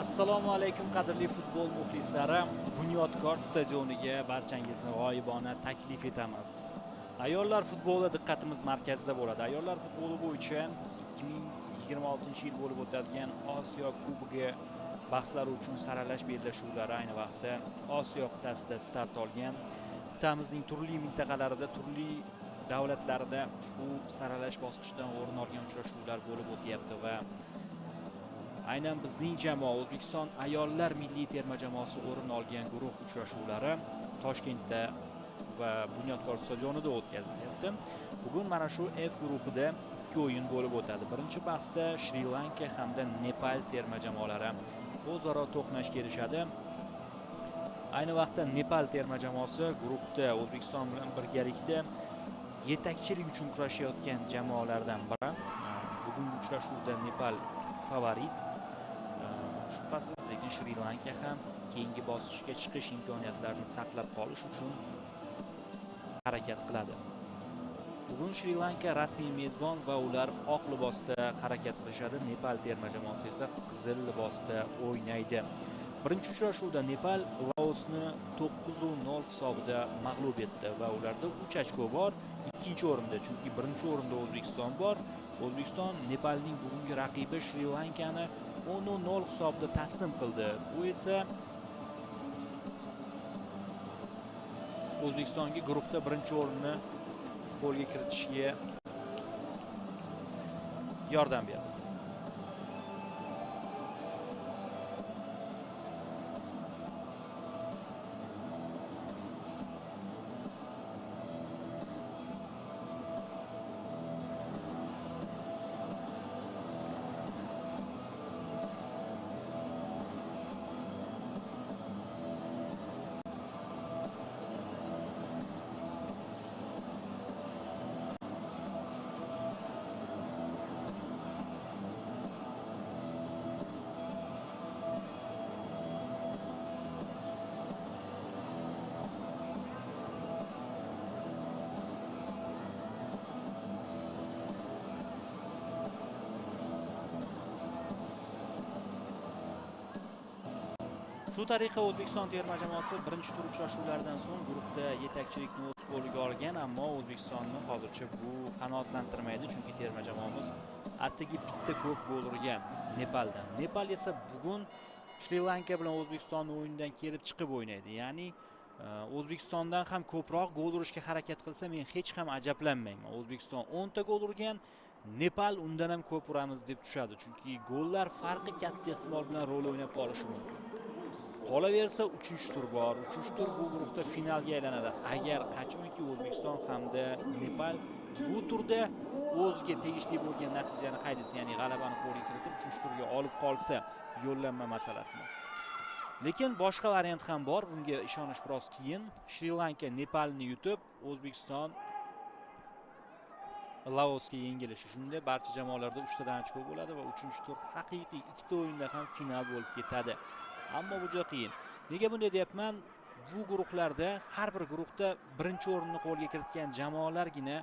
Assalomu alaykum qadrli futbol muxlislari. Bunyodkor stadioniga barchangizni g'oyibona taklif etamiz. Ayollar futboli diqqatimiz markazida bo'ladi. Ayollar futboli bo'yicha 2026-yil bo'lib o'tadigan Osiyo Kubogi bahslari uchun saralash bellashuvlari ayni vaqtda Osiyo qit'asida start olgan. Qit'amizning turli mintaqalarida, turli davlatlarida ushbu saralash bosqichidan o'rin olgan uchrashuvlar bo'lib o'tyapti va aynan bizning jamoa O'zbekiston ayollar milliy terma jamoasi o'rin olgan guruh uchrashuvlari Toshkentda va Bunyodkor stadionida o'tkazilyapti. Bugun mana shu F guruhida 2 o'yin bo'lib o'tadi. Birinchi bahsda Shri Lanka hamda Nepal terma jamoalari o'zaro to'qnash kelishadi. Ayni vaqtda Nepal terma jamoasi guruhda O'zbekiston bilan birgalikda yetakchilik uchun kurashayotgan jamoalardan biri. Bugungi uchrashuvda Nepal favorit. Shubhasiz, lekin Shri Lanka ham keyingi bosqichga chiqish imkoniyatlarini saqlab qolish uchun harakat qiladi. Bugun Shri Lanka rasmiy mezbon va ular oq libosda harakat qilishadi. Nepal terma jamoasi esa qizil libosda o'ynaydi. Birinchi uchrashuvda Nepal Laosni 9-0 hisobida mag'lub etdi va ularda 3 ochko bor. Ikkinchi o'rinda, chunki birinchi o'rinda O'zbekiston bor. O'zbekiston Nepalning bugungi raqibi Shri Lankani 10-0 hisobda taslim qildi. Bu esa O'zbekistonga guruhda birinchi o'rinni qo'lga kiritishga yordam berdi. Shu tariqa O'zbekiston terma jamoasi birinchi tur uchrashuvlaridan so'ng guruhda yetakchilikni o'z qo'liga olgan, ammo O'zbekistonni hozircha bu qanoatlantirmaydi, chunki terma jamoamiz atigi bitta ko'p gol urgan Nepaldan. Nepal esa bugun Shri Lanka bilan O'zbekiston o'yinidan kelib chiqib o'ynaydi. Ya'ni O'zbekistondan ham ko'proq gol urishga harakat qilsa, men hech ham ajablanmayman. O'zbekiston 10 ta gol urgan, Nepal undan ham ko'p uramiz deb tushadi, chunki gollar farqi katta ehtimol bilan rol o'ynab qolishi mumkin. Qolaversa 3-tur bor. 3-tur bu guruhda finalga aylanadi. Agar qachonki O'zbekiston hamda Nepal bu turda o'ziga tegishli bo'lgan natijani qayd etsa, ya'ni g'alabani qo'lga kiritib 3-turga olib qolsa yo'llanma masalasini. Lekin boshqa variant ham bor. Bunga ishonish biroz qiyin. Shri Lanka Nepalni yutib, O'zbekiston Laosga yengilishi. Shunda barcha jamoalarda 3 tadan ochko bo'ladi va 3-tur haqiqiy 2 ta o'yinda ham final bo'lib ketadi. Ammo bu juda qiyin. Nega bunday deyapman? Bu guruhlarda har bir guruhda birinchi o'rinni qo'lga kiritgan jamoalargina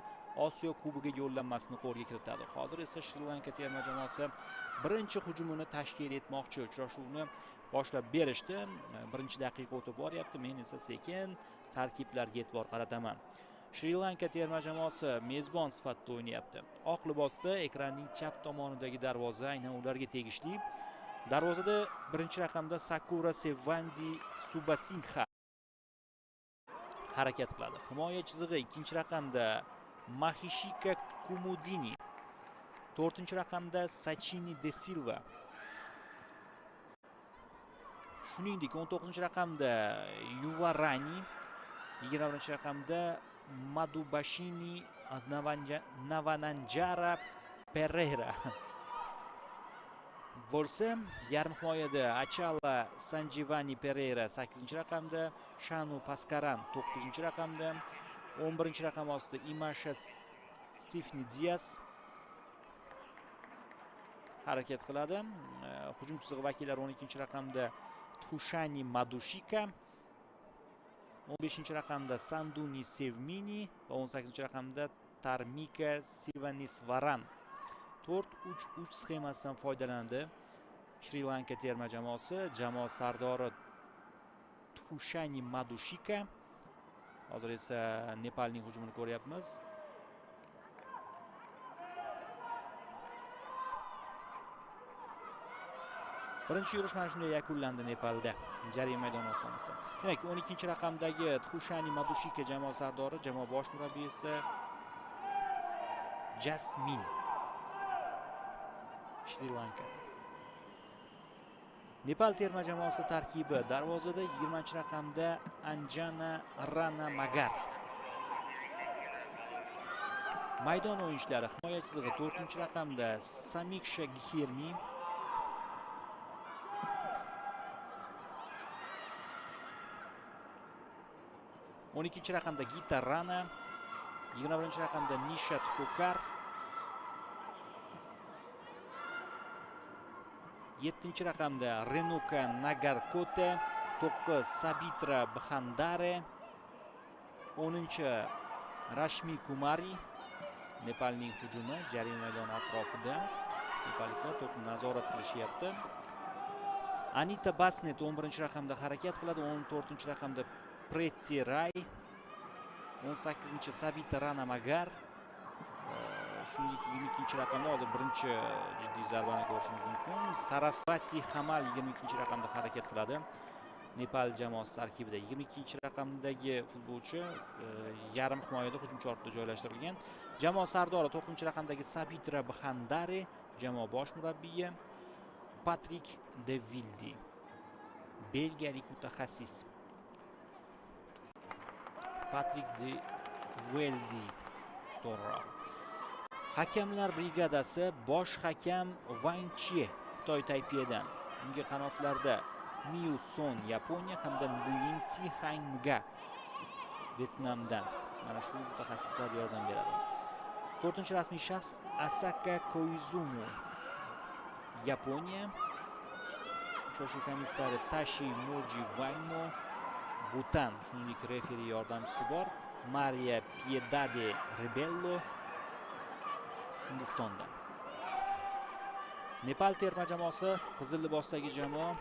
Osiyo Kubogi yo'llanmasini qo'lga kiritadi. Hozir esa Shri Lanka terma jamoasi birinchi hujumini tashkil etmoqchi. Uchrashuvni boshlab berishdi. Birinchi daqiqa o'tib boryapti. Men esa sekin tarkiblarga e'tibor qarataman. Shri Lanka terma jamoasi mezbon sifatida o'ynayapti. Oq libosda ekranning chap tomonidagi darvoza aynan ularga tegishli. Darvozada birinchi raqamda Sakura Sevandi Subasingha harakat qiladi. Himoya chizig'i ikkinchi raqamda Mahishika Kumudini, 4-raqamda Sachini De Silva. Shuningdek 19-raqamda Yuvarani, 20-raqamda Madubashini Navananjara Pereira. Bo'lsa, yarim himoyada Achala Sanjivani Pereira 8-raqamda, Shanu Paskaran 9-raqamda, 11-raqam ostida Imasha Stefni Dias harakat qiladi. Hujum chizig'i vakillari 12-raqamda Tushani Madushika, 15-raqamda Sanduni Sevmini va 18-raqamda Tarmika Sivanisvaran. 4-3-3 sxemasidan foydalanadi Shri Lanka terma jamoasi, jamoa sardori Tushani Madushika. Hozir esa Nepalning hujumini ko'ryapmiz. Birinchi yurish mana shunday yakunlandi Nepalda, jarima maydoni ostonasida. Demak, 12-raqamdagi Tushani Madushika jamoa sardori, jamoa bosh murabbiyi esa Jasmine Shri Lanka. Nepal terma jamoasi tarkibi: darvozada 20-raqamda Anjana Rana Magar. Maydon o'yinchilari: himoya chizig'i 4-raqamda Samiksha Ghermi, 12-raqamda Gita Rana, 21-raqamda Nishat Hukar, 7-raqamda Renuka Nagarkote, 9 Sabitra Bhandare, 10 Rashmi Kumari. Nepalning hujumi jarima maydoni atrofida. Nepaliklar to'pni nazorat qilishyapti. Anita Basnet 11-raqamda harakat qiladi, 14-raqamda Pretti Ray, 18 Sabita Rana Magar, shuningdek 22-raqamda hozir birinchi jiddiy zarbani ko'rishimiz mumkin. Sarasvati Hamal 22-raqamda harakat qiladi. Nepal jamoasi tarkibida 22-raqamdagi futbolchi yarim himoyada hujumchi ortida joylashtirilgan. Jamoa sardori 9-raqamdagi Sabitra Bhandare, jamoa bosh murabbiyi Patrik De Vildi, belgiyalik mutaxassis. Patrik De Vildi to'g'ri. Hakamlar brigadasi: bosh hakam Wang Chie Xitoy Taypedan, unga qanotlarda Miu Son Yaponiya hamda Nguyen Thi Hanga Vyetnamdan. Mana shu mutaxassislar yordam beradi. 4-rasmiy shaxs Asaka Koizumu Yaponiya. Shoshuv komissari Tashi Moji Wangmo Butan, shuningdek referi yordamchisi bor Maria Piedade Rebello Hindistondan. Nepal terma jamoasi qizil libosdagi jamoa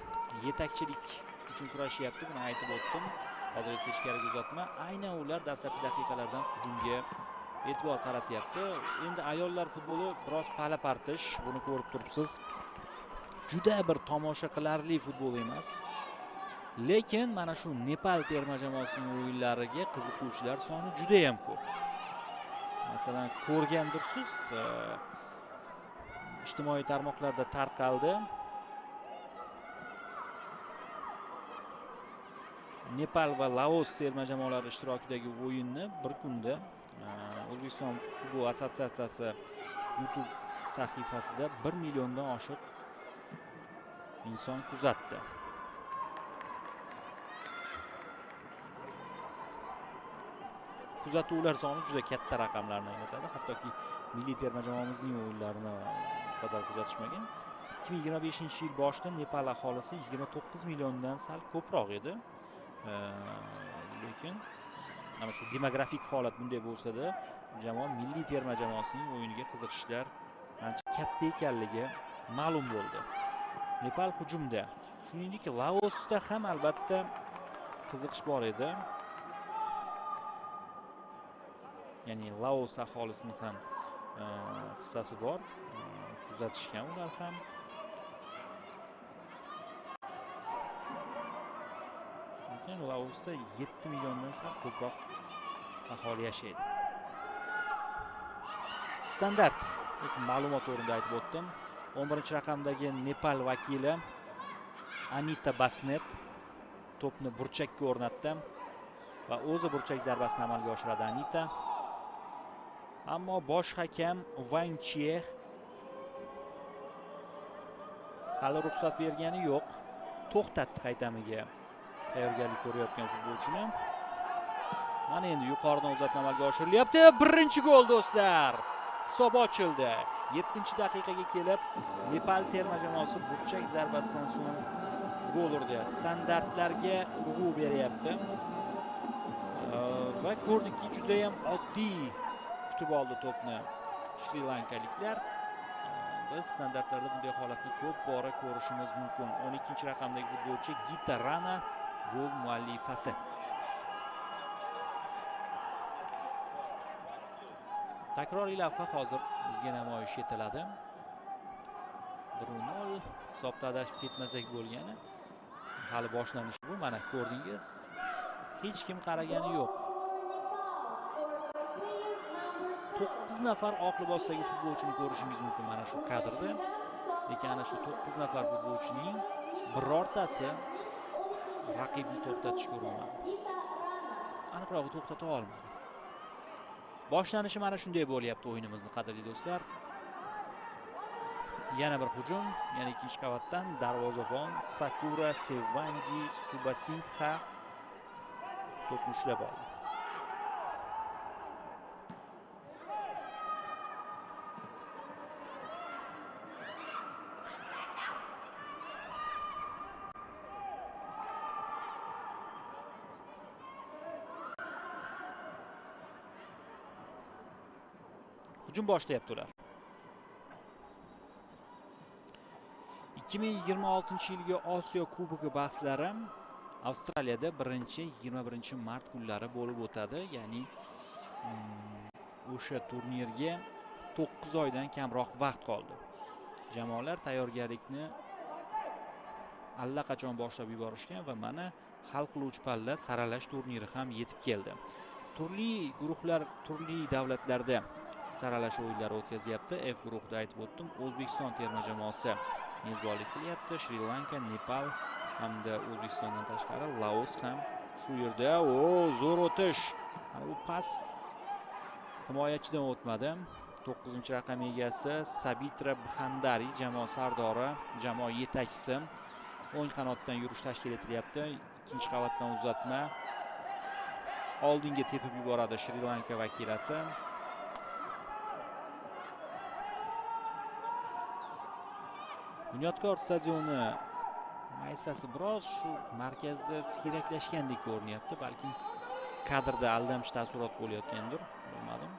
yetakchilik uchun kurashyapti, buni aytib o'tdim. Hozir esa ichkariga uzatma. Aynan ular dastlabki daqiqalardan hujumga e'tibor qaratyapti. Endi ayollar futboli biroz pala-partish, buni ko'rib turibsiz. Juda bir tomosha qilarli futbol emas. Lekin mana shu Nepal terma jamoasining o'yinlariga qiziquvchilar soni juda ham ko'p. Masalan, ko'rgandirsiz, ijtimoiy tarmoqlarda tarqaldi. Nepal va Laos terma jamoalari ishtirokidagi o'yinni bir kunda O'zbekiston futbol assotsiatsiyasi YouTube sahifasida 1 milliondan oshiq inson kuzatdi. Kuzatuvlar soni juda katta raqamlarni anglatadi. Hattoki milliy terma jamoamizning o'yinlarini bu qadar kuzatishmagan. 2025-yil boshida Nepal aholisi 29 milliondan sal ko'proq edi. Lekin mana shu demografik holat bunday bo'lsa-da, jamoa milliy terma jamoasining o'yiniga qiziqishlar ancha katta ekanligi ma'lum bo'ldi. Nepal hujumda, shuningdek Laosda ham albatta qiziqish bor edi. Ya'ni Laos aholisining ham hissasi bor. Kuzatishgan ular ham. Lekin Laosda 7 milliondan sal ko'proq aholi yashaydi. Standart ma'lumot o'rnida aytib o'tdim. 11-raqamdagi Nepal vakili Anita Basnet to'pni burchakka o'rnatdi va o'zi burchak zarbasini amalga oshiradi Anita. Ammo bosh hakam Wang Chie hali ruxsat bergani yo'q. To'xtatdi qaytamiga tayyorgarlik ko'rayotgan futbolchini. Mana endi yuqoridan uzatma amalga oshirilyapti. Birinchi gol do'stlar. Hisob ochildi. 7-daqiqaga kelib Nepal terma jamoasi burchak zarbasidan so'ng gol urdi. Standartlarga urg'u beryapti. Va ko'rdikki, juda ham oddiy kutib oldi to'pni Shri Lankaliklar. Biz standartlarda bunday holatni ko'p bora ko'rishimiz mumkin. 12-raqamdagi futbolchi Gita Rana gol muallifasi. Takroriy lavha hozir bizga namoyish etiladi. 1-0 hisobda adashib ketmasak bo'lgani. Hali boshlanishi bu. Mana ko'rdingiz. Hech kim qaragani yo'q. 9 nafar oq libosdagi futbolchini ko'rishingiz mumkin mana shu kadrda. Lekin ana shu 9 nafar futbolchining birortasi raqibni to'xtatishga urinmadi. Aniqrog'i to'xtata olmadi. Boshlanishi mana shunday bo'lyapti o'yinimizni, qadrli do'stlar. Yana bir hujum, yana ikkinchi qavatdan darvozabon Sakura Sevandi Subasingha to'pni ushlab oldi. Hujum boshlayapti ular. 2026-yilgi Osiyo Kubogi bahslari Avstraliyada 1-21 mart kunlari bo'lib o'tadi. Ya'ni o'sha turnirga 9 oydan kamroq vaqt qoldi. Jamoalar tayyorgarlikni allaqachon boshlab yuborishgan va mana hal qiluvchi palla saralash turniri ham yetib keldi. Turli guruhlar, turli davlatlarda saralash o'yinlari o'tkazyapti. F guruhida aytib o'tdim, O'zbekiston terma jamoasi mezbonlik qilyapti. Shri Lanka, Nepal hamda O'zbekistondan tashqari Laos ham shu yerda. Zo'r o'tish. Mana bu pas himoyachidan o'tmadi. 9-raqam egasi Sabitra Bhandari jamoa sardori, jamoa yetakchisi. O'ng qanotdan yurish tashkil etilyapti. Ikkinchi qavatdan uzatma. Oldinga tepib yuboradi Shri Lanka vakilasi. Bunyodkor stadioni maysasi biroz shu markazda siyraklashgandek ko'rinyapti. Balki kadrda aldamchi taassurot bo'layotgandir, bilmadim.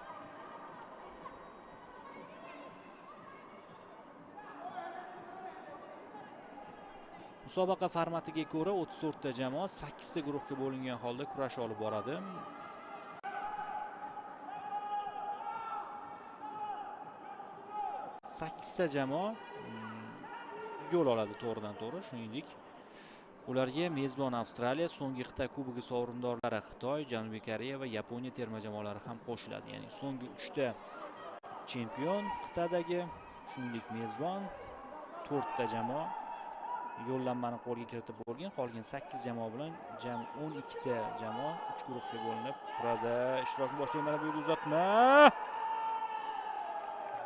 Musobaqa formatiga ko'ra 34 ta jamoa 8 ta guruhga bo'lingan holda kurash olib boradi. Sakkizta jamoa yo'l oladi to'g'ridan to'g'ri. Shuningdek, ularga mezbon Avstraliya, so'nggi Xitoy Kubogi sovrindorlari Xitoy, Janubiy Koreya va Yaponiya terma jamoalari ham qo'shiladi. Ya'ni so'nggi 3 ta chempion Xitoydagi, shuningdek mezbon 4 ta jamoa yo'llanmani qo'lga kiritib bo'lgan. Qolgan 8 jamoa bilan jami 12 ta jamoa 3 guruhga bo'linib turadi. Ishtirokni boshlaydi. Mana bu uzatma.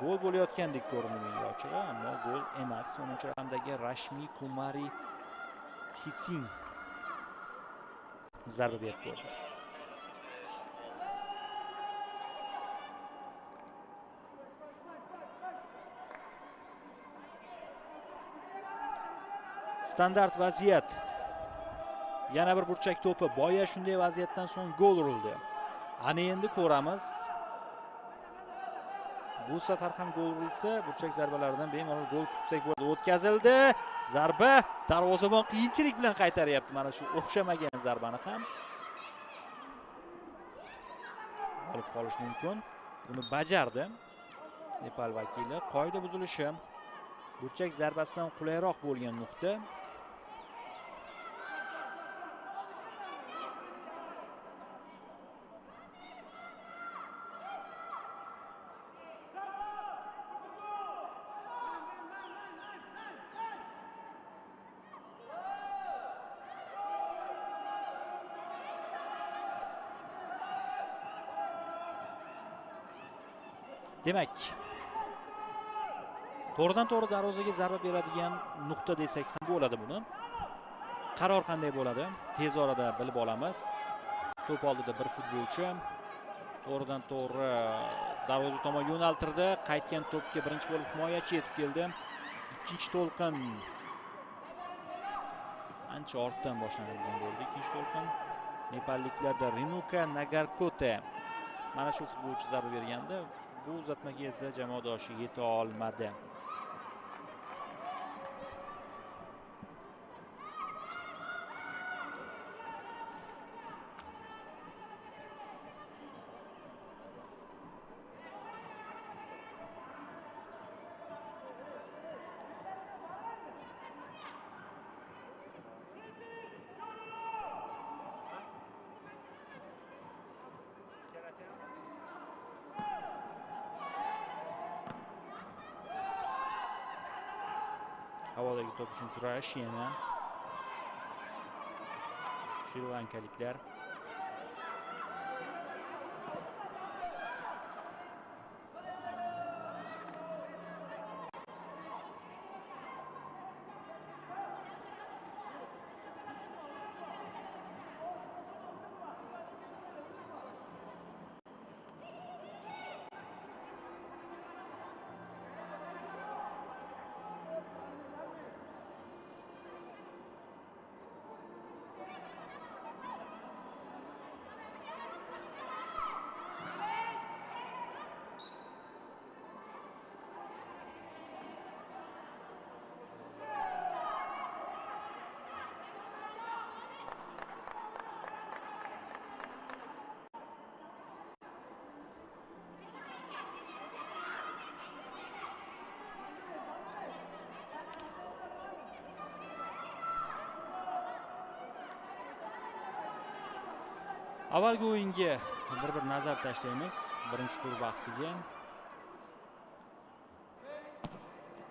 Gol bo'layotgandek ko'rindi menga ochig'i, ammo gol emas. 10-raqamdagi Rashmi Kumari Hising zarba berib qo'ydi. Standart vaziyat. Yana bir burchak to'pi. Boya shunday vaziyatdan so'ng gol urildi. Ana endi ko'ramiz. Bu safar ham gol urilsa, burchak zarbalaridan bemalol gol kutsak bo'ladi. O'tkazildi. Zarba darvozabon qiyinchilik bilan qaytaryapti. Mana shu o'xshamagan zarbani ham olib qolish mumkin. Buni bajardi Nepal vakili. Qoida buzilishi. Burchak zarbasidan qulayroq bo'lgan nuqta. Demak, to'g'ridan to'g'ri darvozaga zarba beradigan nuqta desak ham bo'ladi buni. Qaror qanday bo'ladi? Tez orada bilib olamiz. To'p oldida bir futbolchi to'g'ridan to'g'ri darvoza tomon yo'naltirdi. Qaytgan to'pga birinchi bo'lib himoyachi yetib keldi. Ikkinchi to'lqin ancha ortdan boshlanadigan bo'ldi. Ikkinchi to'lqin nepalliklarda Renuka Nagarkote mana shu futbolchi zarba berganda, bu uzatmaga esa jamoadoshi yeta olmadi. Havodagi to'p uchun kurash yana shri-lankaliklar. Avvalgi o'yinga bir nazar tashlaymiz. Birinchi tur bahsiga.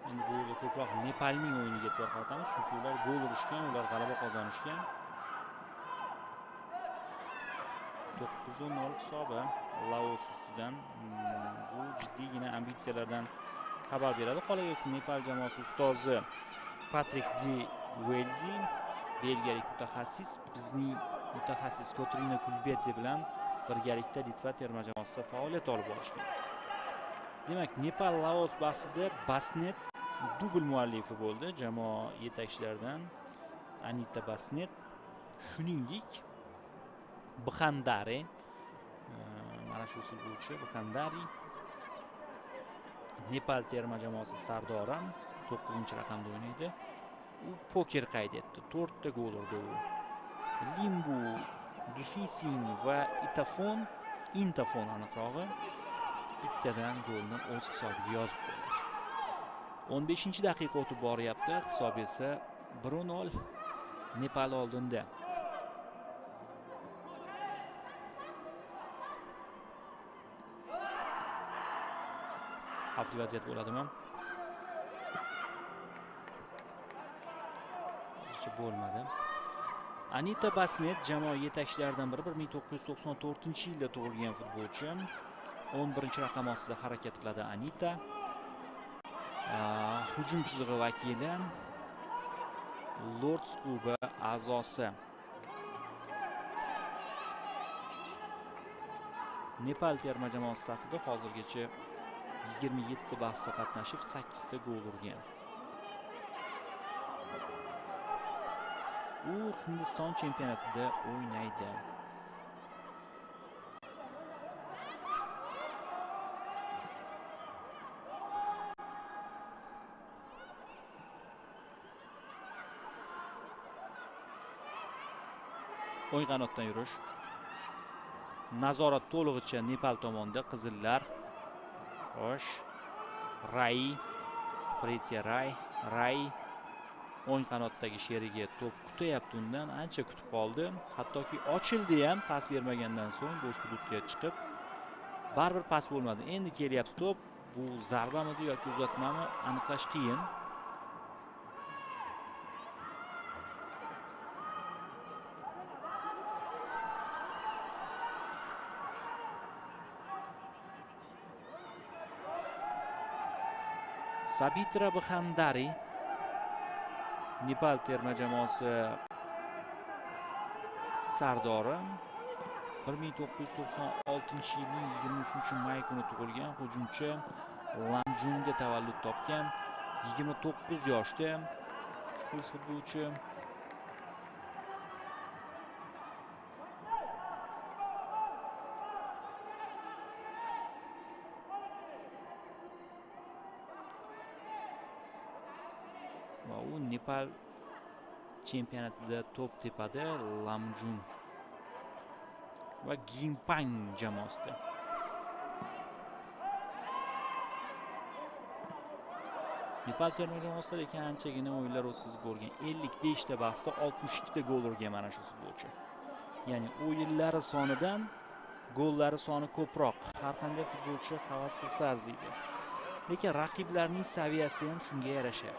Endi bu yerda ko'proq Nepalning o'yiniga e'tibor qaratamiz, chunki ular gol urishgan, ular g'alaba qozonishgan. 9-0 hisobi Laos ustidan. Bu jiddiygina ambitsiyalardan xabar beradi. Qolaversa Nepal jamoasi ustozi Patrik de Weldi, belgiyalik mutaxassis, bizning mutaxassis Kotrina Kulbeti bilan birgalikda Litva terma jamoasida faoliyat olib borishgan. Demak, Nepal Laos bahsida Basnet dubl muallifi bo'ldi. Jamoa yetakchilaridan Anita Basnet, shuningdek Bxandari, mana shu futbolchi Bxandari Nepal terma jamoasi sardori, 9-raqamda o'ynaydi. U poker qayd etdi. 4 ta gol urdi u. Limbu, Gihising va Intafon aniqrog'i bittadan golni o'z hisobiga yozib qo'ydi. 15-daqiqa o'tib boryapti. Hisob esa 1-0 Nepal oldinda. Xavfli vaziyat bo'ladimi? Hech bo'lmadi. Anita Basnet jamoa yetakchilaridan biri, 1994-yilda tug'ilgan futbolchi. 11-raqam ostida harakat qiladi Anita. Hujum chizig'i vakili, Lords klubi a'zosi. Nepal terma jamoasi safida hozirgacha 27 bahsda qatnashib 8 ta gol urgan. U Hindiston chempionatida o'ynaydi. O'ng qanotdan yurish. Nazorat to'lig'icha Nepal tomonida. Qizillar. Xo'sh. Pretya Ray o'ng qanotdagi sherigi to'p kutyapti, undan ancha kutib qoldi. Hattoki ochildi ham pas bermagandan so'ng bo'sh hududga chiqib, baribir pas bo'lmadi. Endi kelyapti to'p. Bu zarbamidi yoki uzatmami aniqlash qiyin. Sabitra Bxandari, Nepal terma jamoasi sardori, 1996-yilning 23-may kuni tug'ilgan hujumchi, Lamjungda tavallud topgan, 29 yoshda ushbu futbolchi. Va u Nepal chempionatida to'p tepada, Lamjung va Gimpang jamoasida. Nepal terma jamoasida lekin anchagina o'yinlar o'tkazib bo'lgan. 55 ta bahsda 62 ta gol urgan mana shu futbolchi. Ya'ni o'yinlari sonidan gollari soni ko'proq. Har qanday futbolchi havas qilsa arziydi. Lekin raqiblarning saviyasi ham shunga yarasha.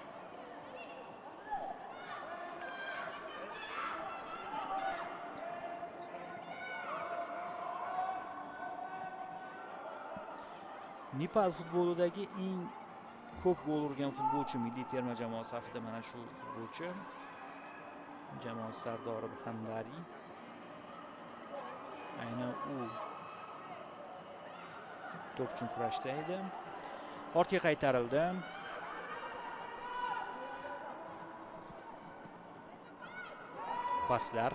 Nepal futbolidagi eng ko'p gol urgan futbolchi milliy terma jamoa safida mana shu futbolchi. Jamoa sardori Bhandari. Aynan u to'p uchun kurashda edi. Ortga qaytarildi. Paslar.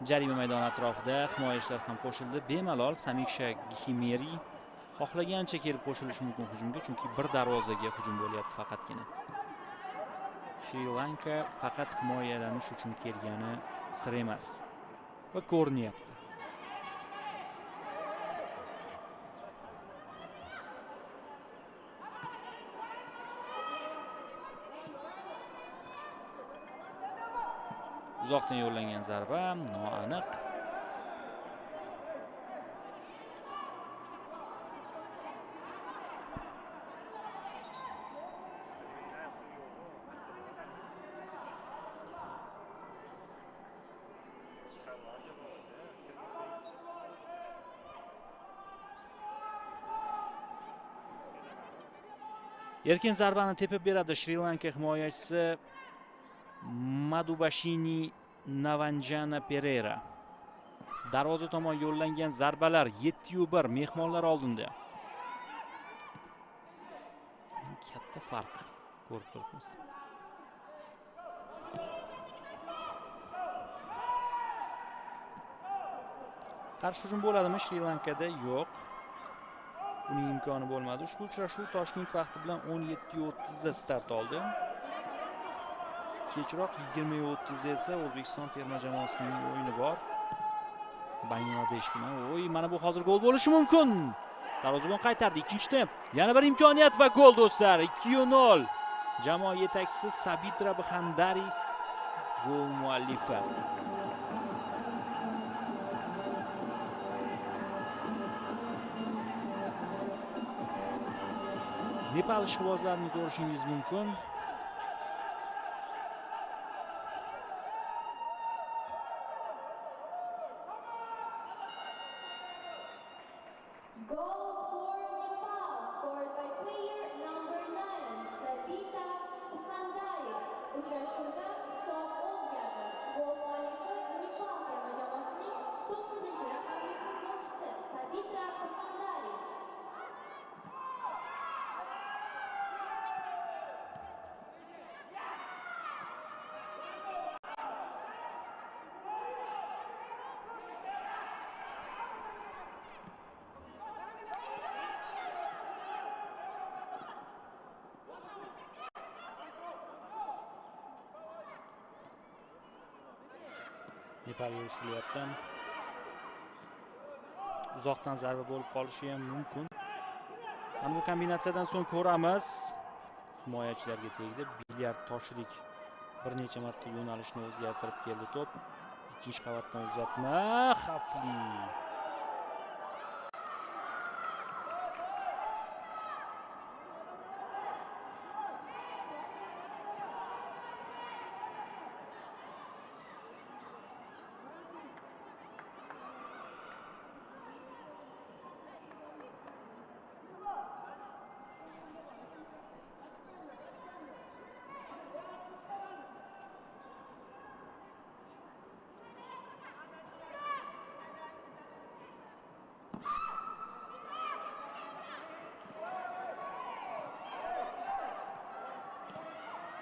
Jarima maydoni atrofida himoyachilar ham qo'shildi. Bemalol Samiksha Gihimeri xohlagancha kelib qo'shilishi mumkin hujumga, chunki bir darvozaga hujum bo'lyapti faqatgina. Shri Lanka faqat himoyalanish uchun kelgani sir emas va ko'rinyapti. Uzoqdan yo'llangan zarba noaniq. Erkin zarbani tepib beradi Shri Lanka himoyachisi Madhubashini Navanjana Pereira. Darvoza tomon yo'llangan zarbalar 7-1 mehmonlar oldinda. Katta farq ko'rib turibmiz. Qarshi hujum bo'ladimi Shri Lankada? Yo'q. Uning imkoni bo'lmadi. Ushbu uchrashuv Toshkent vaqti bilan 17:30 da start oldi. Kechroq 20:30 da esa O'zbekiston terma jamoasining o'yini bor. Bangladesh bilan. Mana bu hozir gol bo'lishi mumkin. Darvozabon qaytardi. Ikkinchi temp. Yana bir imkoniyat va gol do'stlar. 2-0. Jamoa yetakchisi Sabitra Bhandari gol muallifi. Nepal ishqibozlarini ko'rishingiz mumkin. Nepal yurish qilyapti. Uzoqdan zarba bo'lib qolishi ham mumkin. Mana bu kombinatsiyadan so'ng ko'ramiz. Himoyachilarga tegdi. Bilyard toshdek bir necha marta yo'nalishni o'zgartirib keldi to'p. Ikkinchi qavatdan uzatma xavfli.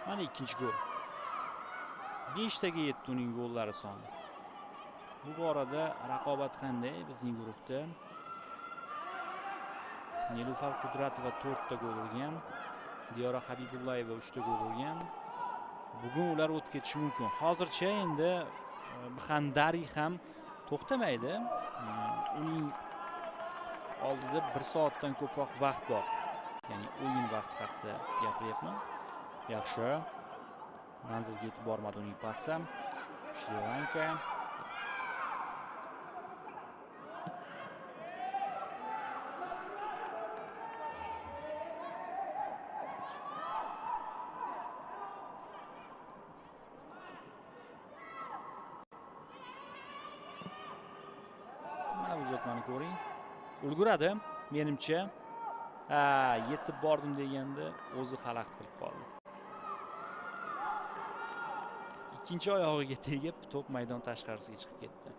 Mana ikkinchi gol. 5 taga yetdi uning gollari soni. Bu borada raqobat qanday bizning guruhda? Nilufar Qudratova 4 ta gol urgan, Diyora Habibullayeva 3 ta gol urgan. Bugun ular o'tib ketishi mumkin. Hozircha endi Bhandari ham to'xtamaydi. Uning oldida 1 soatdan ko'proq vaqt bor. Ya'ni o'yin vaqti haqida gapiryapman. Yaxshi. Manzilga yetib bormadi uning pasi. Shri Lanka. Mana uzatmani ko'ring. Ulguradi, menimcha. Ha, yetib bordim deganda o'zi xalaqit qilib qoldi. Ikkinchi oyog'iga tegib to'p maydon tashqarisiga chiqib ketdi.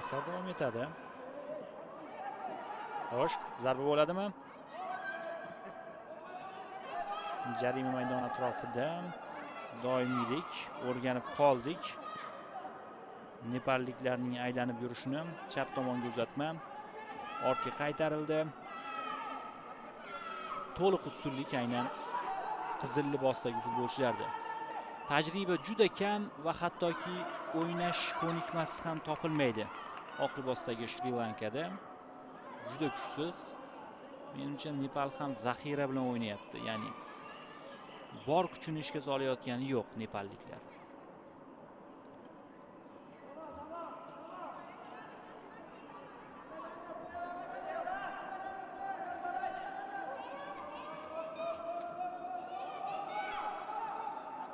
Asar davom etadi. Xo'sh, zarba bo'ladimi? Jarima maydoni atrofida doimiylik o'rganib qoldik. Nepalliklarning aylanib yurishini. Chap tomonga uzatma. Ortga qaytarildi. To'liq ustunlik aynan qizil libosdagi futbolchilarda. Tajriba juda kam va hattoki o'ynash ko'nikmasi ham topilmaydi. Oq libosdagi Shri Lankada juda kuchsiz. Menimcha Nepal ham zaxira bilan o'ynayapti. Ya'ni bor kuchini ishga solayotgani yo'q nepalliklar.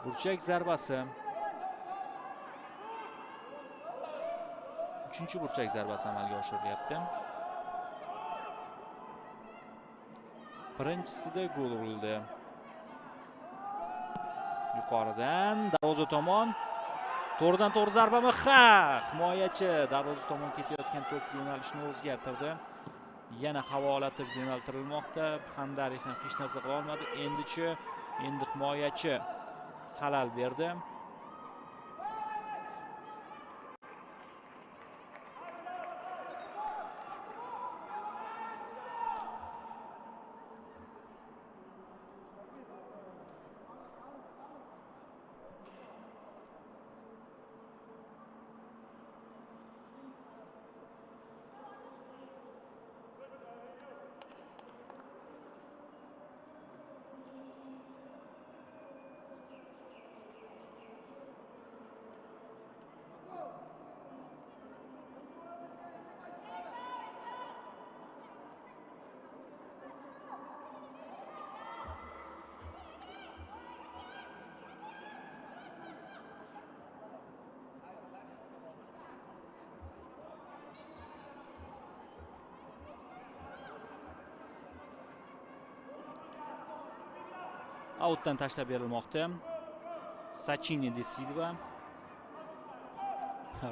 Burchak zarbasi. Uchinchi burchak zarbasi amalga oshirilyapti. Birinchisida gol urildi. Yuqoridan darvoza tomon. To'g'ridan to'g'ri zarbami? Ha, himoyachi darvoza tomon ketayotgan to'p yo'nalishini o'zgartirdi. Yana havolatib yo'naltirilmoqda. Xandari ham hech narsa qila olmadi. Endi himoyachi xalal berdi. Outdan tashlab berilmoqda. Sachini de Silva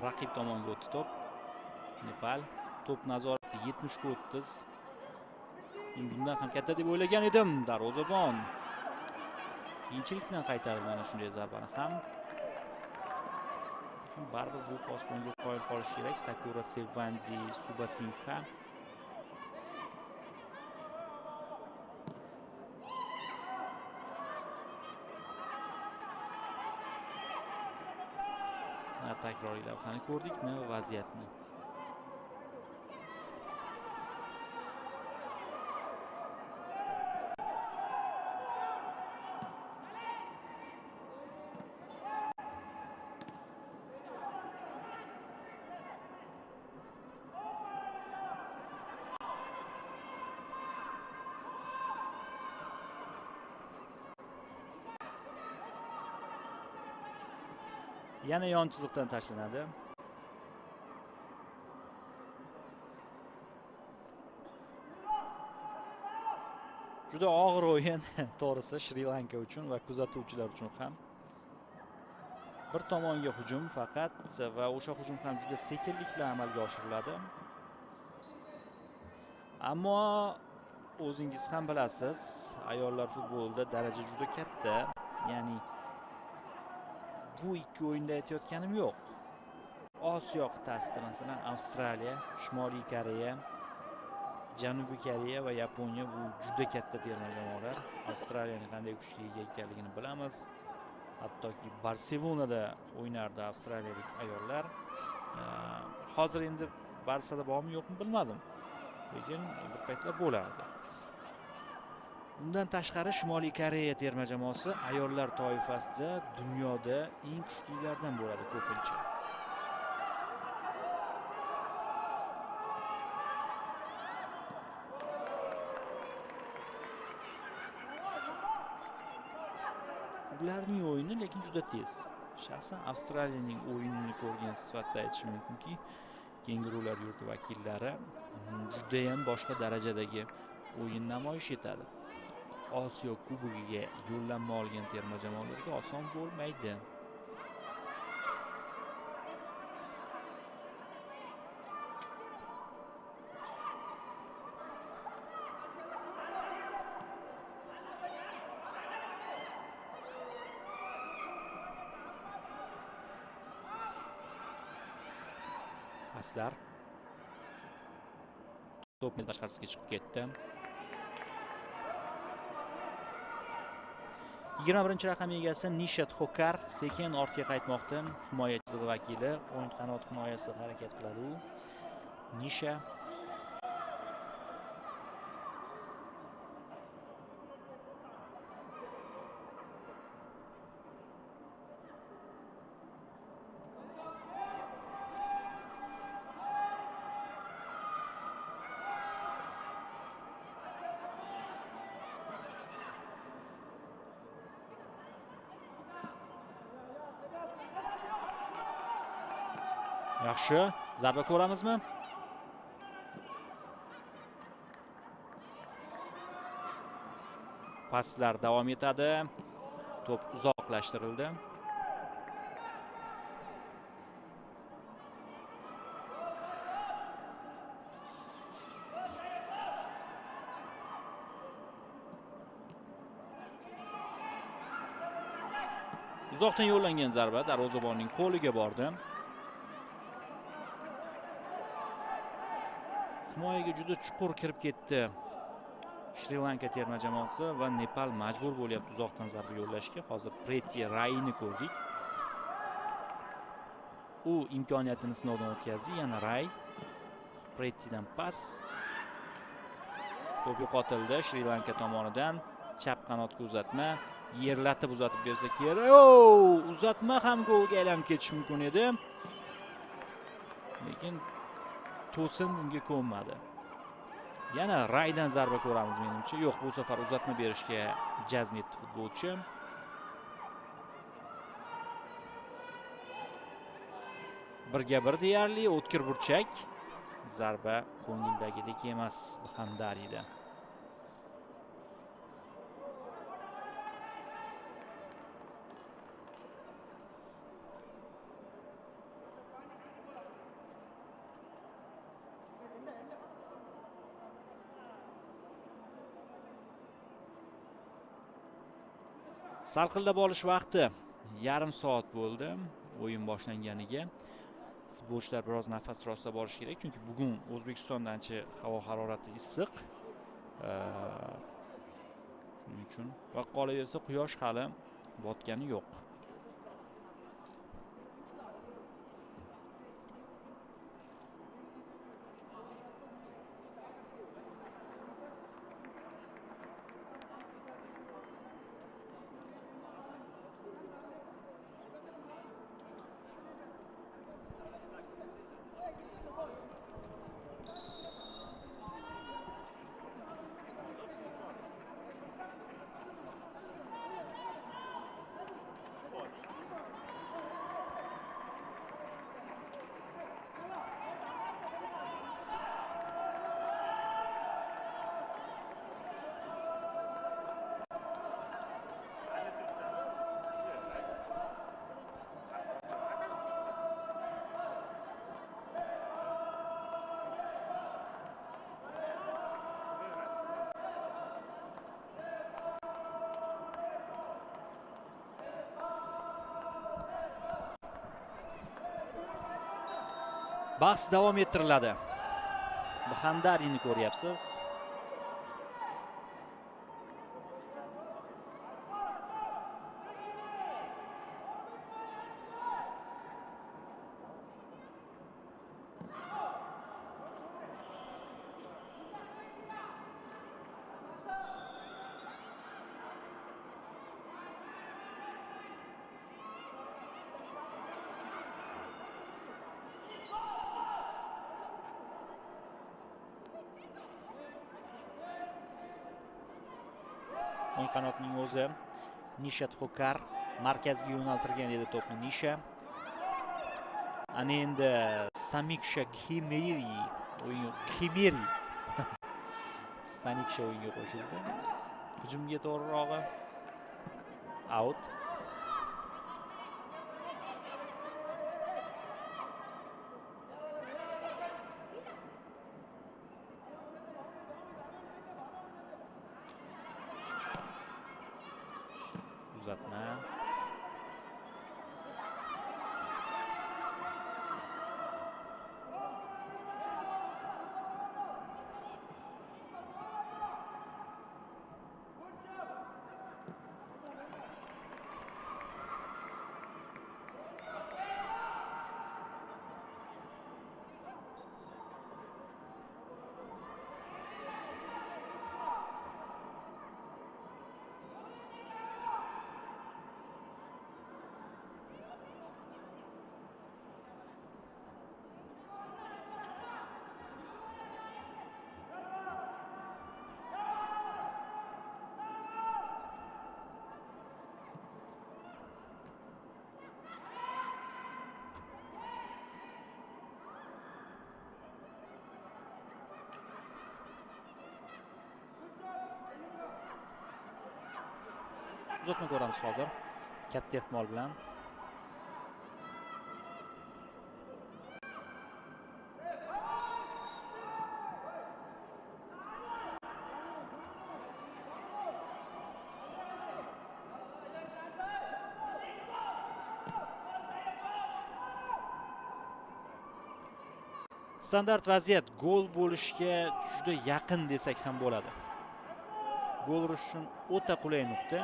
raqib tomonga o'tdi to'p. Nepal to'p nazorati 70 ga 30. Bundan ham katta deb o'ylagan edim. Darvozabon qiyinchilikdan qaytardi mana shunday zarbani ham. Baribir bu posbonga qoyil qolish kerak. Sakura Sevandi Subasingha. Takroriy lavhani ko'rdik, na vaziyatni. Yana yon chiziqdan tashlanadi. Juda og'ir o'yin to'g'risi Shri Lanka uchun va kuzatuvchilar uchun ham. Bir tomonga hujum faqat va o'sha hujum ham juda sekinlik bilan amalga oshiriladi. Ammo o'zingiz ham bilasiz, ayollar futbolida daraja juda katta. Ya'ni bu ikki o'yinda aytayotganim yo'q. Osiyo qit'asida masalan Avstraliya, Shimoliy Koreya, Janubiy Koreya va Yaponiya bu juda katta terma jamoalar. Avstraliyaning qanday kuchli ekanligini bilamiz. Hattoki Barselonada o'ynardi avstraliyalik ayollar. Hozir endi Barsada bormi yo'qmi bilmadim. Lekin bir paytlar bo'lardi. Undan tashqari Shimoliy Koreya terma jamoasi ayollar toifasida dunyoda eng kuchlilardan bo'ladi ko'pincha. Ularning o'yini lekin juda tez. Shaxsan Avstraliyaning o'yinini ko'rgan sifatida aytishim mumkinki, kengurular yurti vakillari juda ham boshqa darajadagi o'yin namoyish etadi. Osiyo Kubogiga yo'llanma olgan terma jamoalarga oson bo'lmaydi. Paslar. To'p tashqarisiga chiqib ketdi. 21-raqam egasi Nishat Xokar sekin ortga qaytmoqda. Himoya chizig'i vakili o'ng qanot himoyasida harakat qiladi u. Nisha yaxshi, zarba ko'ramizmi? Paslar davom etadi. To'p uzoqlashtirildi. Uzoqdan yo'llangan zarba darvozabonning qo'liga bordi. Himoyaga juda chuqur kirib ketdi Shri-Lanka terma jamoasi va Nepal majbur bo'lyapti uzoqdan zarba yo'llashga. Hozir Pretti Rayni ko'rdik. U imkoniyatini sinovdan o'tkazdi. Yana Ray. Prettidan pas. To'p yo'qotildi Shri-Lanka tomonidan. Chap qanotga uzatma. Yerlatib uzatib bersa kerak. Uzatma ham golga aylanib ketishi mumkin edi. Lekin to'sin bunga ko'nmadi. Yana Raydan zarba ko'ramiz menimcha. Yo'q, bu safar uzatma berishga jazm etdi futbolchi. Birga bir deyarli o'tkir burchak. Zarba ko'ngildagidek emas Bxandariyda. Salqillab olish vaqti yarim soat bo'ldi o'yin boshlanganiga. Futbolchilar biroz nafas rostlab olish kerak, chunki bugun O'zbekistonda ancha havo harorati issiq. Shuning uchun va qolaversa quyosh hali botgani yo'q. Bahs davom ettiriladi. Bxandariyni ko'ryapsiz. o'ng qanotning o'zi Nishat Xokar markazga yo'naltirgan edi to'pni. Nisha. Ana endi Samiksha Kimeri Samiksha o'yinga qo'shildi. Hujumga to'g'rirog'i out. Uzatma. Uzatma ko'ramiz hozir. Katta ehtimol bilan. Standart vaziyat gol bo'lishga juda yaqin desak ham bo'ladi. Gol urish uchun o'ta qulay nuqta.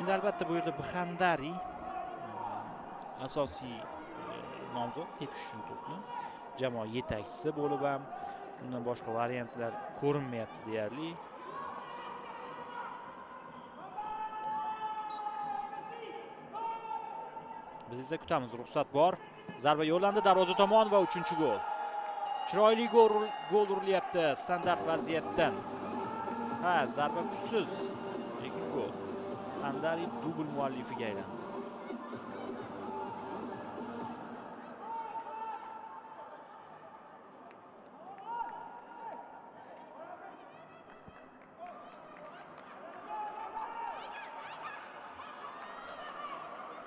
Endi albatta bu yerda Bxandari asosiy nomzod tepish uchun to'pni. Jamoa yetakchisi bo'lib ham undan boshqa variantlar ko'rinmayapti deyarli. Biz esa kutamiz, ruxsat bor. Zarba yo'llandi darvoza tomon va 3-gol. Chiroyli gol urilyapti standart vaziyatdan. Ha, zarba kuchsiz, lekin gol. Bxandari dubl muallifiga aylandi.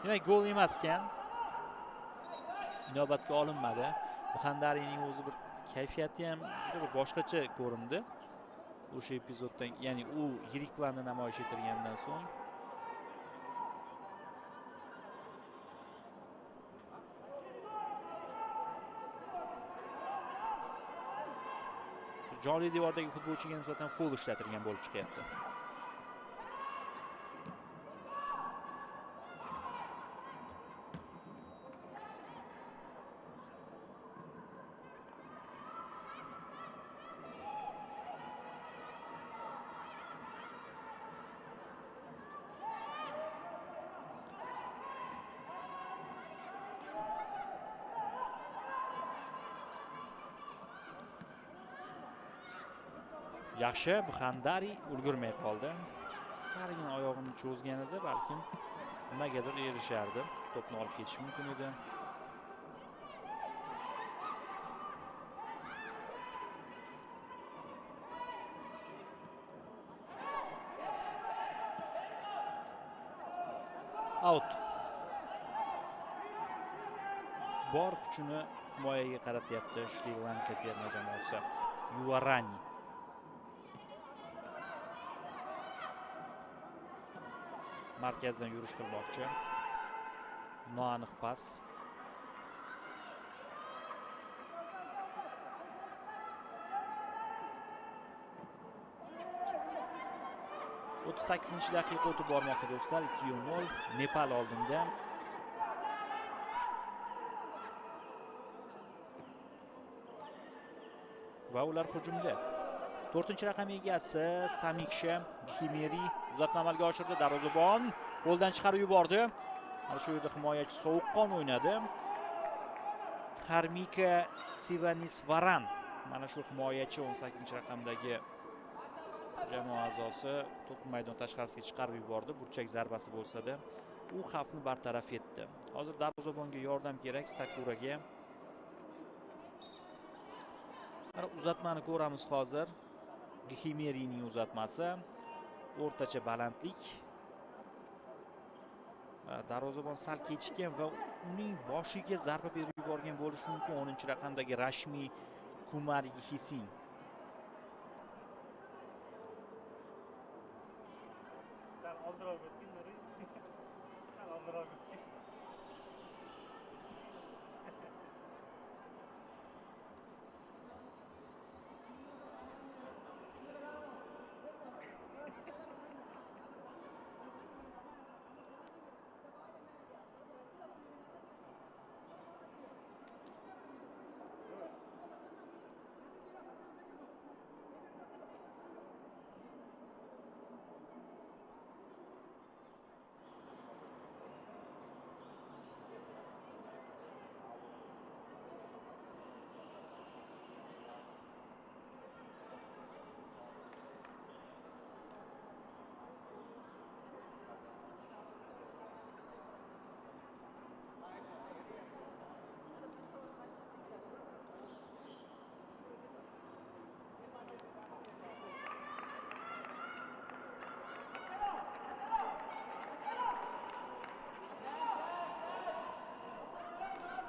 Demak, gol emas ekan. Inobatga olinmadi. Bxandarining o'zi bir kayfiyati ham juda bir boshqacha ko'rindi. O'sha epizoddan, ya'ni u yirik planda namoyish etilgandan so'ng jonli devordagi futbolchiga nisbatan foul ishlatilgan bo'lib chiqyapti. Yaxshi, Bxandari ulgurmay qoldi. Sargina oyog'ini cho'zganida balkim nimagadir erishardi. To'pni olib ketish mumkin edi. Out. Bor kuchini himoyaga qaratyapti Shri Lanka terma jamoasi. Yuvarani. Markazdan yurish qilmoqchi. Noaniq pas. 38-daqiqa o'tib bormoqda do'stlar. 2-0 Nepal oldinda. Va ular hujumda. 4-raqam egasi Samiksha Gximeri uzatma amalga oshirdi. Darvozabon qo'ldan chiqarib yubordi. Mana shu yerda himoyachi sovuqqon o'ynadi. Harmika Sivanisvaran mana shu himoyachi 18-raqamdagi jamoa a'zosi to'pni maydon tashqarisiga chiqarib yubordi. Burchak zarbasi bo'lsa-da, u xavfni bartaraf etdi. Hozir darvozabonga yordam kerak Sakuraga. Mana uzatmani ko'ramiz hozir. Gximerining uzatmasi. O'rtacha balandlik. Darvozabon sal kechikkan va uning boshiga zarba berib yuborgan bo'lishi mumkin 10-raqamdagi Rashmi Kumari Gxising.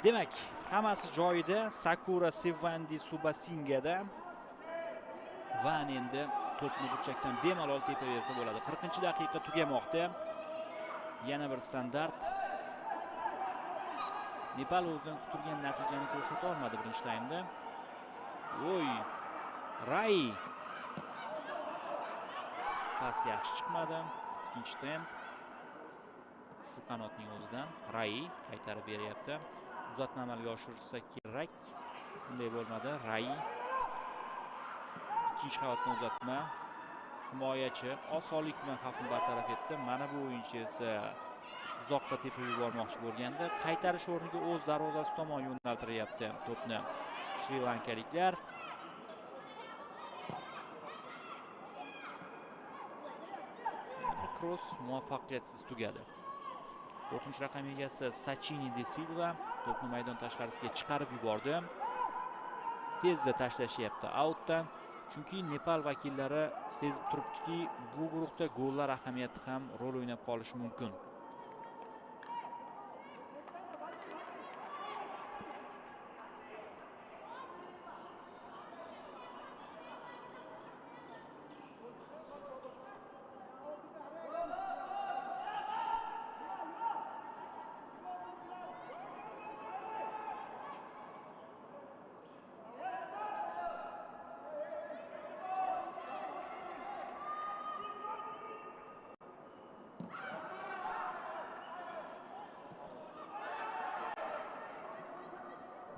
Demak, hammasi joyida. Sakura Sivandi Subasingada. Va endi to'pni burchakdan bemalol tepaversa bo'ladi. 40-daqiqa tugamoqda. Yana bir standart. Nepal o'zidan kutilgan natijani ko'rsata olmadi birinchi taymda. Voy! Rai. Pas yaxshi chiqmadi. Ikkinchi taym shu qanotning o'zidan Rai qaytarib beryapti. Uzatma amalga oshirsa kerak. Bunday bo'lmadi. Rai. Ikkinchi qavatdan uzatma. Himoyachi osonlik bilan xavfni bartaraf etdi. Mana bu o'yinchi esa uzoqqa tepib yubormoqchi bo'lganda, qaytarish o'rniga o'z darvozasi tomon yo'naltiryapti to'pni shri-lankaliklar. Kross muvaffaqiyatsiz tugadi. 4-raqam egasi Sachini De Silva to'pni maydon tashqarisiga chiqarib yubordi. Tezda tashlashyapti outdan. Chunki Nepal vakillari sezib turibdiki, bu guruhda gollar ahamiyati ham rol o'ynab qolishi mumkin.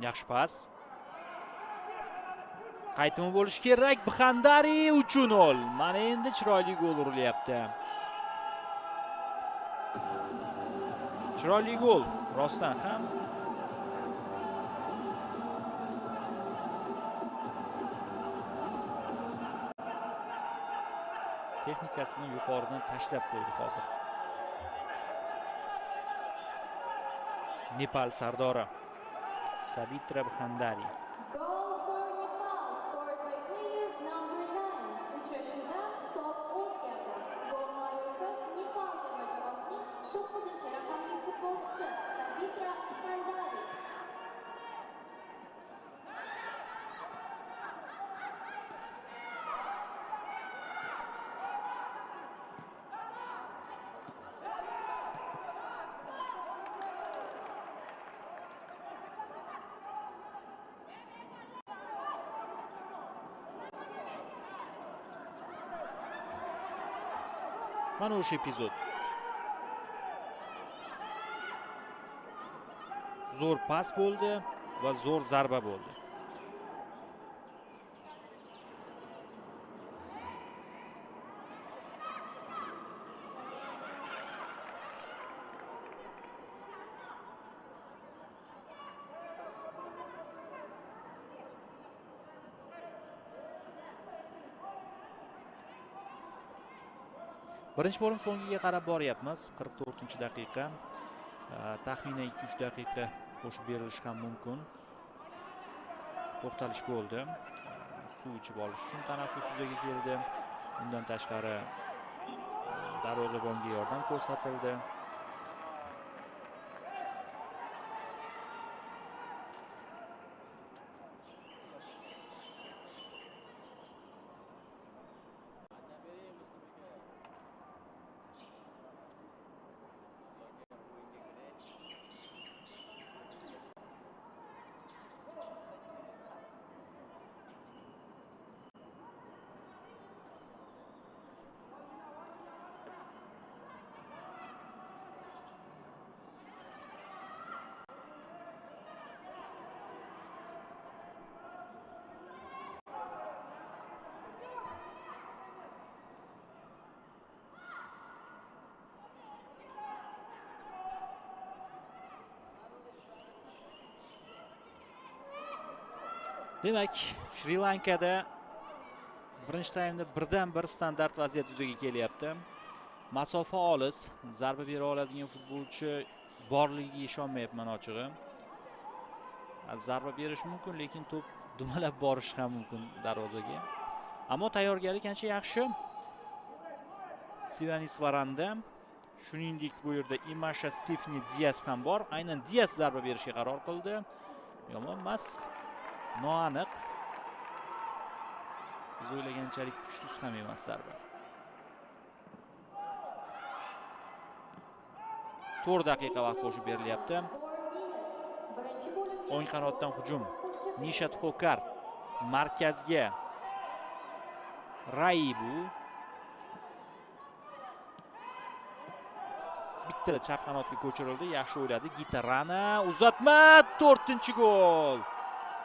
Yaxshi pas. Qaytimi bo'lishi kerak. Bxandari 3-0. Mana endi chiroyli gol urilyapti. Chiroyli gol. Rostdan ham. Texnikasi bilan yuqoridan tashlab qo'ydi hozir. Nepal sardori Sabitra Bxandari. Goal for Nepal scored by player number 9. Uchrashuvda hisob o'zgardi. Gol muallifi Nepal terma jamoasining 9-raqamli futbolchisi Sabitra Bxandari. Mana o'sha epizod. Zo'r pas bo'ldi va zo'r zarba bo'ldi. Birinchi bo'lim so'ngiga qarab boryapmiz. 44-daqiqa. Taxminan 2-3 daqiqa qo'shib berilishi ham mumkin. To'xtalish bo'ldi. Suv ichib olish uchun tanaffus yuzaga keldi. Undan tashqari darvozabonga yordam ko'rsatildi. Demak, Shri Lankada birinchi taymda birdan-bir standart vaziyat yuzaga kelyapti. Masofa olis, zarba bera oladigan futbolchi borligiga ishonmayapman ochig'i. Zarba berish mumkin, lekin to'p dumalab borishi ham mumkin darvozaga. Ammo tayyorgarlik ancha yaxshi. Sivanis Varanda, shuningdek bu yerda Imasha Stefni Dias ham bor. Aynan Dias zarba berishga qaror qildi. Yomon emas. Noaniq. Biz o'ylaganchalik kuchsiz ham emas zarba. 4 daqiqa vaqt qo'shib berilyapti. O'ng qanotdan hujum. Nishat Xokar markazga. Raibu. Bitta chap qanotga ko'chirildi. Yaxshi o'yladi. Gitarana uzatma, 4-gol.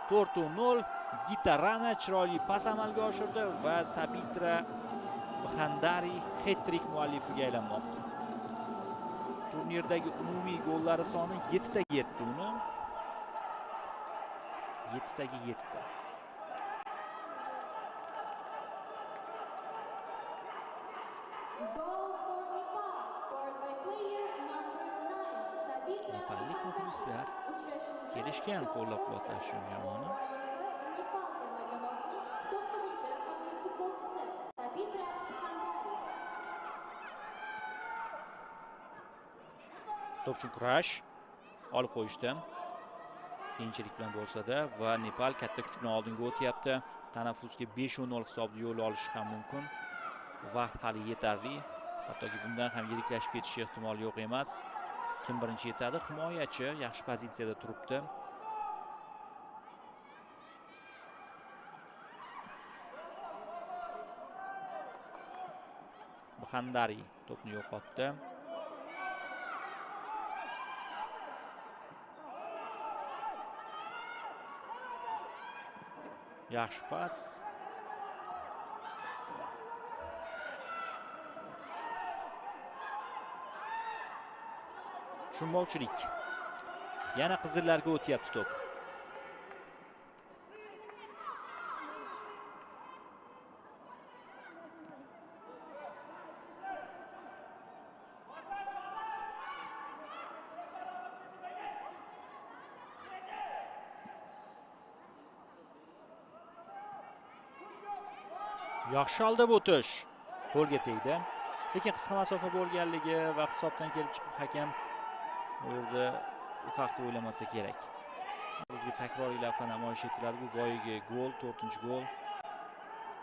4-0. Gitarana chiroyli pas amalga oshirdi va Sabitra Bhandari hat-trik muallifiga aylanmoqda. Turnirdagi umumiy gollari soni 7 taga yetdi uni. 7 taga yetdi. Nepallik muxlislar kelishgan qo'llab-quvvatlash uchun jamoani. To'pchun kurash olib qo'yishdi. Qiyinchilik bilan bo'lsa-da va Nepal katta kuch bilan oldinga o'tyapti. Tanaffusga 5-0 hisobda yo'l olishi ham mumkin. Vaqt hali yetarli. Hattoki bundan ham yiriklashib ketishi ehtimoli yo'q emas. Kim birinchi yetadi? Himoyachi yaxshi pozitsiyada turibdi. Bhandari to'pni yo'qotdi. Yaxshi pas. Tushunmovchilik. Yana qizillarga o'tyapti to'p. Yaxshi aldab o'tish qo'lga tegdi. Lekin qisqa masofa bo'lganligi va hisobdan kelib chiqib hakam u yerda u haqda o'ylamasa kerak. Bizga takroriy lavha namoyish etiladi. Bu boyagi gol, 4-gol.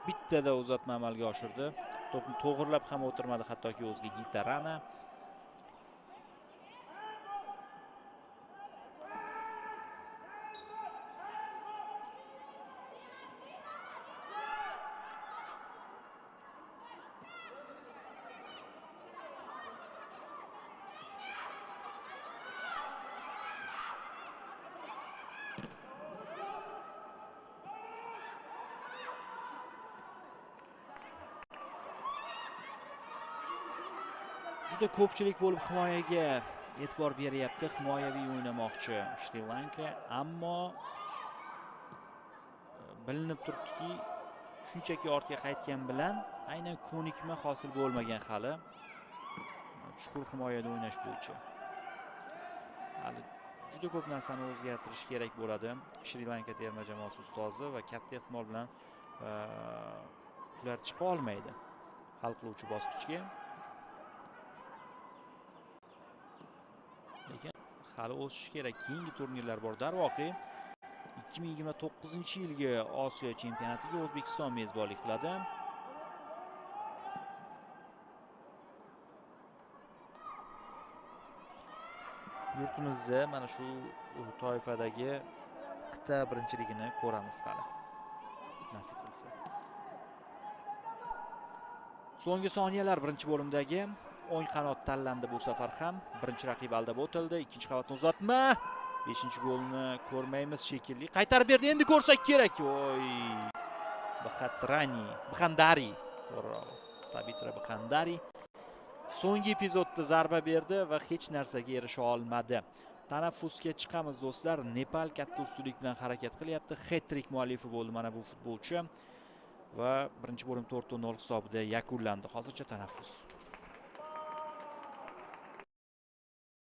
Bittada uzatma amalga oshirdi. To'pni to'g'rilab ham o'tirmadi hattoki o'ziga Gitarana. Juda ko'pchilik bo'lib himoyaga e'tibor beryapti, himoyaviy o'ynamoqchi Shri Lanka, ammo bilinib turibdiki, shunchaki ortga qaytgan bilan aynan ko'nikma hosil bo'lmagan hali chuqur himoyada o'ynash bo'yicha. Hali juda ko'p narsani o'zgartirish kerak bo'ladi Shri Lanka terma jamoasi ustozi va katta ehtimol bilan ular chiqa olmaydi hal qiluvchi bosqichga. Lekin hali o'sish kerak. Keyingi turnirlar bor. Darvoqe 2029-yilgi Osiyo chempionatiga O'zbekiston mezbonlik qiladi. Yurtimizda mana shu toifadagi qit'a birinchiligini ko'ramiz hali. Nasib qilsa. So'nggi soniyalar birinchi bo'limdagi o'ng qanot tanlandi bu safar ham. Birinchi raqib aldab o'tildi. Ikkinchi qavatni uzatma. 5-golni ko'rmaymiz shekilli. Qaytarib berdi. Endi ko'rsak kerak. Voy. Bixandari. To'g'ri. Sabitra Bixandari so'nggi epizodda zarba berdi va hech narsaga erisha olmadi. Tanaffusga chiqamiz do'stlar. Nepal katta ustunlik bilan harakat qilyapti. Hat-trick muallifi bo'ldi mana bu futbolchi va birinchi bo'lim 4-0 hisobida yakunlandi. Hozircha tanaffus.